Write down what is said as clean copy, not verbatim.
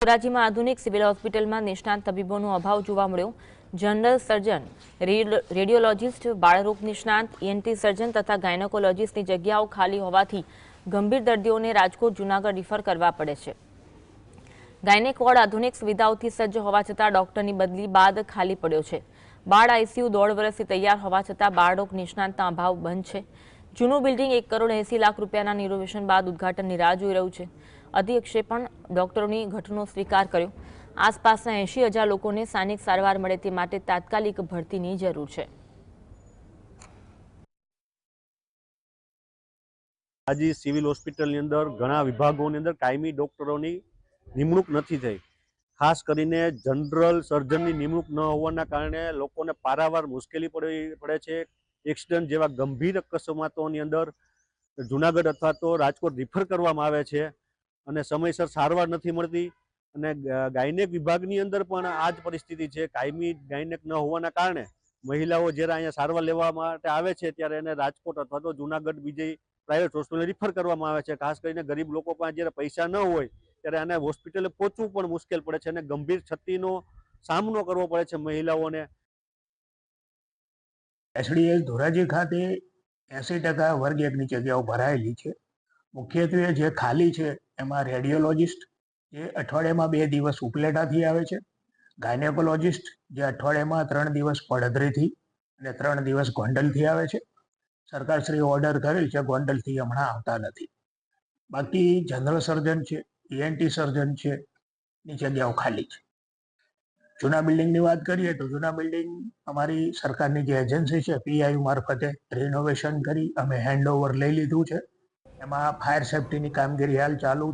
ધોરાજીમાં આધુનિક સિવિલ હોસ્પિટલમાં નિષ્ણાત તબીબોનો અભાવ જોવા મળ્યો। જનરલ સર્જન, રેડિયોલોજિસ્ટ, બાળરોગ નિષ્ણાત, ઈએનટી સર્જન તથા ગાયનેકોલોજિસ્ટની જગ્યાઓ ખાલી હોવાથી ગંભીર દર્દીઓને રાજકોટ, જૂનાગઢ રિફર કરવા પડે છે। ગાયનેક વોર્ડ આધુનિક સુવિધાઓથી સજ્જ હોવા છતાં ડોક્ટરની બદલી બાદ ખાલી પડ્યો છે। બાળ આઈસીયુ 1.5 વર્ષથી તૈયાર હોવા છતાં બાળરોગ નિષ્ણાતના અભાવ બંધ છે। જૂનું બિલ્ડિંગ 1 કરોડ 80 લાખ રૂપિયાના રિનોવેશન બાદ ઉદ્ઘાટનની રાહ જોઈ રહ્યું છે। અધ્યક્ષે પણ ડોક્ટરોની ઘટનો સ્વીકાર કર્યો। આસપાસના 80,000 લોકોને સ્થાનિક સારવાર મળે તે માટે તાત્કાલિક ભરતીની જરૂર છે। આજે સિવિલ હોસ્પિટલની અંદર ઘણા વિભાગોની અંદર કાયમી ડોક્ટરોની નિમણૂક નથી થઈ। ખાસ કરીને જનરલ સર્જનની નિમણૂક ન હોવાના કારણે લોકોને પારાવાર મુશ્કેલી પડે છે। એક્સિડન્ટ જેવા ગંભીર અકસ્માતોની અંદર જૂનાગઢ અથવા તો રાજકોટ રિફર કરવામાં આવે છે અને સમયસર સારવાર નથી મળતી। અને ગાયનેક વિભાગની અંદર પણ આ જ પરિસ્થિતિ છે। કાયમી ગાયનેક ન હોવાના કારણે મહિલાઓ જ્યારે અહીંયા સારવાર લેવા માટે આવે છે ત્યારે એને રાજકોટ અથવા તો જૂનાગઢ બીજી પ્રાઇવેટ હોસ્પિટલ રિફર કરવામાં આવે છે। ખાસ કરીને ગરીબ લોકો પાસે જ્યારે પૈસા ન હોય ત્યારે આને હોસ્પિટલે પહોંચવું પણ મુશ્કેલ પડે છે અને ગંભીર ક્ષતિનો સામનો કરવો પડે છે મહિલાઓને। એસડીએસ ધોરાજી ખાતે 80% વર્ગ 1ની જગ્યાઓ ભરાયેલી છે। મુખ્યત્વે જે ખાલી છે એમાં રેડિયોલોજિસ્ટ જે અઠવાડિયામાં 2 દિવસ ઉપલેટાથી આવે છે, ગાયનેકોલોજિસ્ટ જે અઠવાડિયામાં 3 દિવસ પડધરીથી અને 3 દિવસ ગોંડલથી આવે છે। સરકારશ્રી ઓર્ડર કરેલ છે, ગોંડલથી હમણાં આવતા નથી। બાકી જનરલ સર્જન છે, ઈએનટી સર્જન છે ની જગ્યાઓ ખાલી છે। જૂના બિલ્ડિંગની વાત કરીએ તો જૂના બિલ્ડિંગ અમારી સરકારની જે એજન્સી છે પીઆઈયુ મારફતે રિનોવેશન કરી અમે હેન્ડઓવર લઈ લીધું છે। એમાં ફાયર સેફ્ટીની કામગીરી હાલ ચાલુ